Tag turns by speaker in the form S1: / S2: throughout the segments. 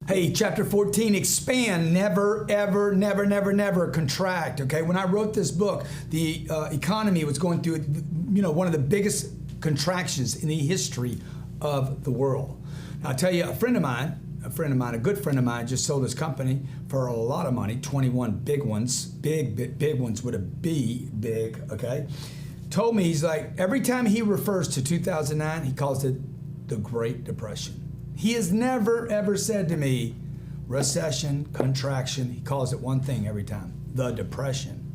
S1: Hey, chapter 14, expand, never, ever, never, never, never contract, okay? When I wrote this book, the economy was going through, one of the biggest contractions in the history of the world. Now, I'll tell you, a good friend of mine just sold his company for a lot of money, 21 big ones, big ones with a B, big, okay? Told me, he's like, every time he refers to 2009, he calls it the Great Depression. He has never, ever said to me, recession, contraction. He calls it one thing every time, the Depression.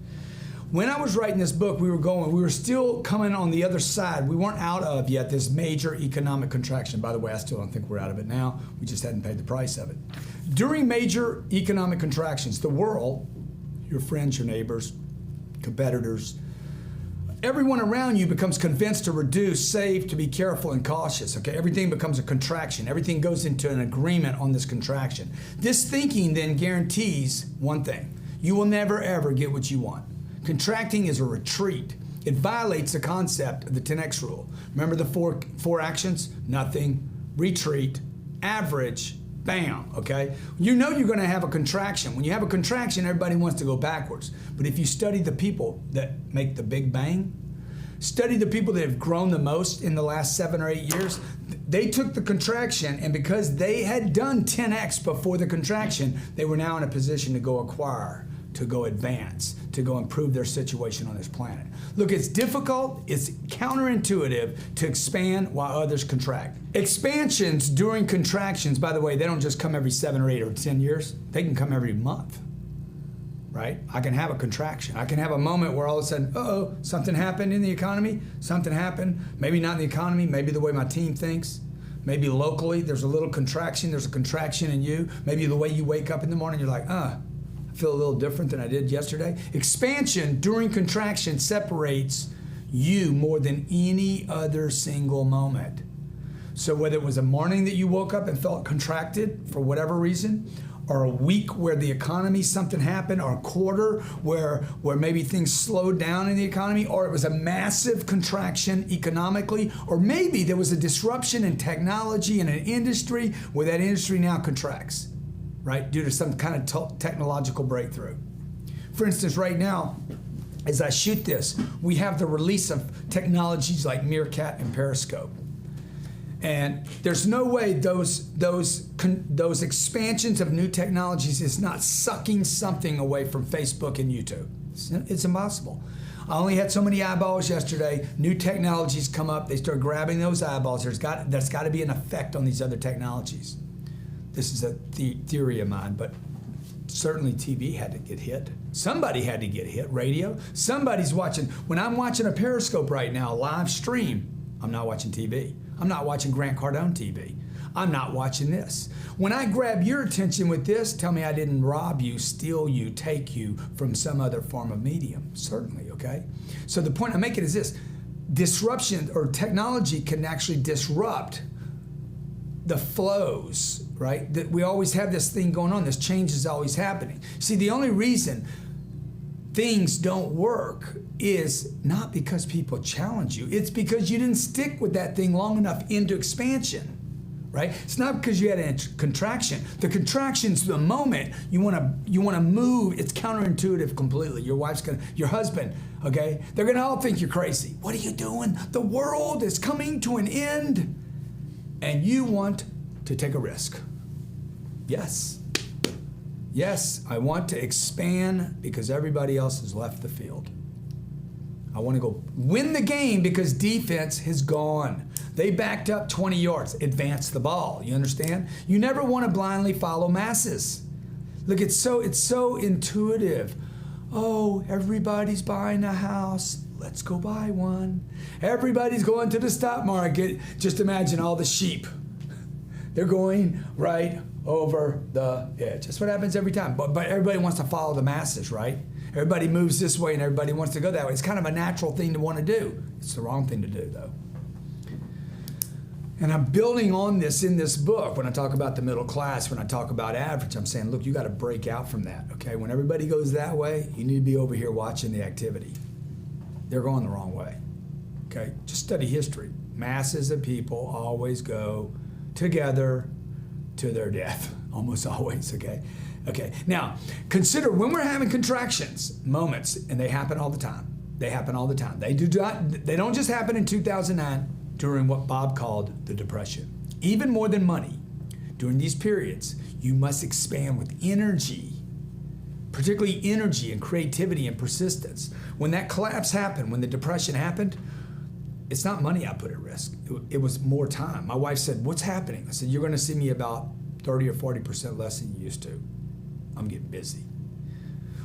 S1: When I was writing this book, we were still coming on the other side. We weren't out of yet this major economic contraction. By the way, I still don't think we're out of it now. We just hadn't paid the price of it. During major economic contractions, the world, your friends, your neighbors, competitors, everyone around you becomes convinced to reduce, save, to be careful and cautious, okay? Everything becomes a contraction. Everything goes into an agreement on this contraction. This thinking then guarantees one thing. You will never, ever get what you want. Contracting is a retreat. It violates the concept of the 10X rule. Remember the four actions? Nothing, retreat, average, bam, okay? You know you're gonna have a contraction. When you have a contraction, everybody wants to go backwards. But if you study the people that make the big bang, study the people that have grown the most in the last 7 or 8 years, they took the contraction, and because they had done 10X before the contraction, they were now in a position to go acquire, to go advance, to go improve their situation on this planet. Look, it's difficult, it's counterintuitive to expand while others contract. Expansions during contractions, by the way, they don't just come every 7 or 8 or 10 years. They can come every month, right? I can have a contraction. I can have a moment where all of a sudden, uh-oh, something happened in the economy, something happened, maybe not in the economy, maybe the way my team thinks, maybe locally, there's a little contraction, there's a contraction in you, maybe the way you wake up in the morning, you're like, I feel a little different than I did yesterday. Expansion during contraction separates you more than any other single moment. So whether it was a morning that you woke up and felt contracted for whatever reason, or a week where the economy, something happened, or a quarter where maybe things slowed down in the economy, or it was a massive contraction economically, or maybe there was a disruption in technology in an industry where that industry now contracts, right, due to some kind of technological breakthrough. For instance, right now, as I shoot this, we have the release of technologies like Meerkat and Periscope. And there's no way those expansions of new technologies is not sucking something away from Facebook and YouTube. It's impossible. I only had so many eyeballs yesterday. New technologies come up, they start grabbing those eyeballs. There's got to be an effect on these other technologies. This is a theory of mine, but certainly TV had to get hit. Somebody had to get hit, radio. Somebody's watching. When I'm watching a Periscope right now, a live stream, I'm not watching TV. I'm not watching Grant Cardone TV. I'm not watching this. When I grab your attention with this, tell me I didn't rob you, steal you, take you from some other form of medium. Certainly, okay? So the point I'm making is this. Disruption or technology can actually disrupt the flows, right? That we always have this thing going on. This change is always happening. See, the only reason things don't work is not because people challenge you. It's because you didn't stick with that thing long enough into expansion, right? It's not because you had a contraction. The contraction's the moment you want to move. It's counterintuitive completely. Your husband, okay? They're gonna all think you're crazy. What are you doing? The world is coming to an end, and you want to take a risk. Yes. Yes, I want to expand because everybody else has left the field. I want to go win the game because defense has gone. They backed up 20 yards, advance the ball. You understand? You never want to blindly follow masses. Look, it's so intuitive. Oh, everybody's buying a house. Let's go buy one. Everybody's going to the stock market. Just imagine all the sheep. They're going right over the edge. That's what happens every time. But everybody wants to follow the masses, right? Everybody moves this way and everybody wants to go that way. It's kind of a natural thing to want to do. It's the wrong thing to do, though. And I'm building on this in this book. When I talk about the middle class, when I talk about average, I'm saying, look, you got to break out from that, okay? When everybody goes that way, you need to be over here watching the activity. They're going the wrong way, okay? Just study history. Masses of people always go together to their death, Almost always, okay? Okay, now, consider when we're having contractions, moments, and they happen all the time. They happen all the time. They don't just happen in 2009 during what Bob called the Depression. Even more than money, during these periods, you must expand with energy, particularly energy and creativity and persistence. When that collapse happened, when the Depression happened, it's not money I put at risk. It was more time. My wife said, "What's happening?" I said, "You're going to see me about 30 or 40% less than you used to. I'm getting busy."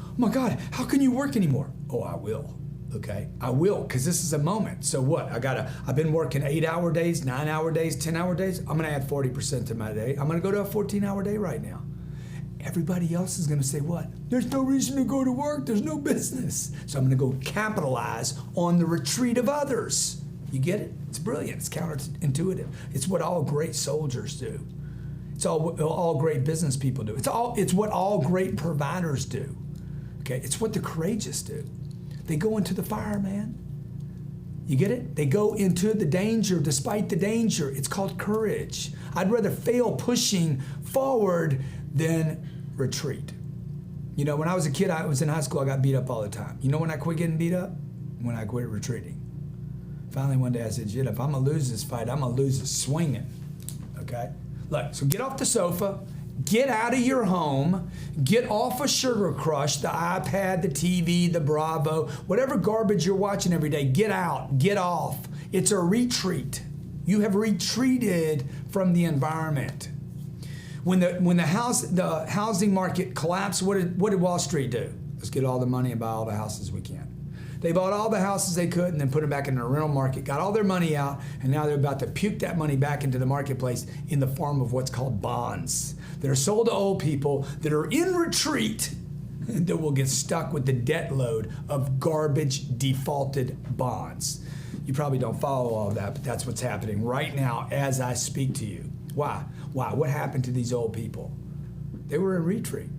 S1: "Oh my God, how can you work anymore?" "Oh, I will. Okay, I will, because this is a moment. So what? I've been working 8-hour days, 9-hour days, 10-hour days. I'm gonna add 40% to my day. I'm gonna go to a 14-hour day right now." Everybody else is gonna say what? "There's no reason to go to work. There's no business." So I'm gonna go capitalize on the retreat of others. You get it? It's brilliant. It's counterintuitive. It's what all great soldiers do. It's all great business people do. It's what all great providers do. Okay, it's what the courageous do. They go into the fire, man. You get it? They go into the danger despite the danger. It's called courage. I'd rather fail pushing forward than retreat. You know, when I was a kid, I was in high school, I got beat up all the time. You know when I quit getting beat up? When I quit retreating. Finally, one day I said, "Jit, if I'm gonna lose this fight, I'm gonna lose it swinging." Okay? Look, so get off the sofa. Get out of your home, get off of Sugar Crush, the iPad, the TV, the Bravo, whatever garbage you're watching every day, get out, get off. It's a retreat. You have retreated from the environment. When the housing market collapsed, what did Wall Street do? Let's get all the money and buy all the houses we can. They bought all the houses they could and then put them back in the rental market, got all their money out, and now they're about to puke that money back into the marketplace in the form of what's called bonds that are sold to old people that are in retreat that will get stuck with the debt load of garbage defaulted bonds. You probably don't follow all of that, but that's what's happening right now as I speak to you. Why? What happened to these old people? They were in retreat.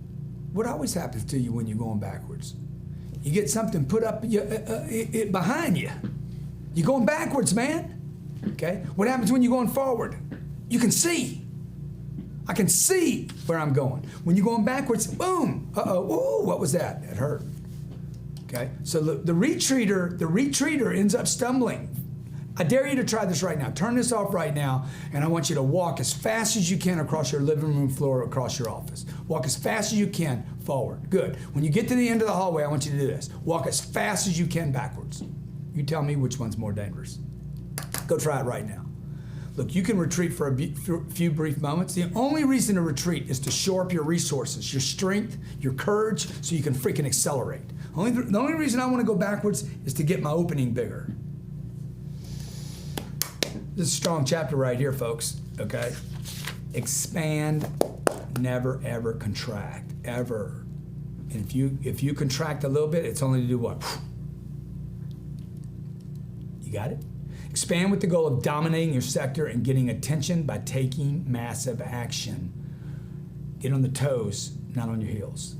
S1: What always happens to you when you're going backwards? You get something put up behind you. You're going backwards, man. Okay? What happens when you're going forward? You can see. I can see where I'm going. When you're going backwards, boom. Ooh, what was that? That hurt. Okay? So the retreater ends up stumbling. I dare you to try this right now. Turn this off right now, and I want you to walk as fast as you can across your living room floor, across your office. Walk as fast as you can forward. Good. When you get to the end of the hallway, I want you to do this. Walk as fast as you can backwards. You tell me which one's more dangerous. Go try it right now. Look, you can retreat for a few brief moments. The only reason to retreat is to shore up your resources, your strength, your courage, so you can freaking accelerate. The only reason I want to go backwards is to get my opening bigger. This is a strong chapter right here, folks, okay? Expand, never, ever contract, ever. And if you contract a little bit, it's only to do what? You got it? Expand with the goal of dominating your sector and getting attention by taking massive action. Get on the toes, not on your heels.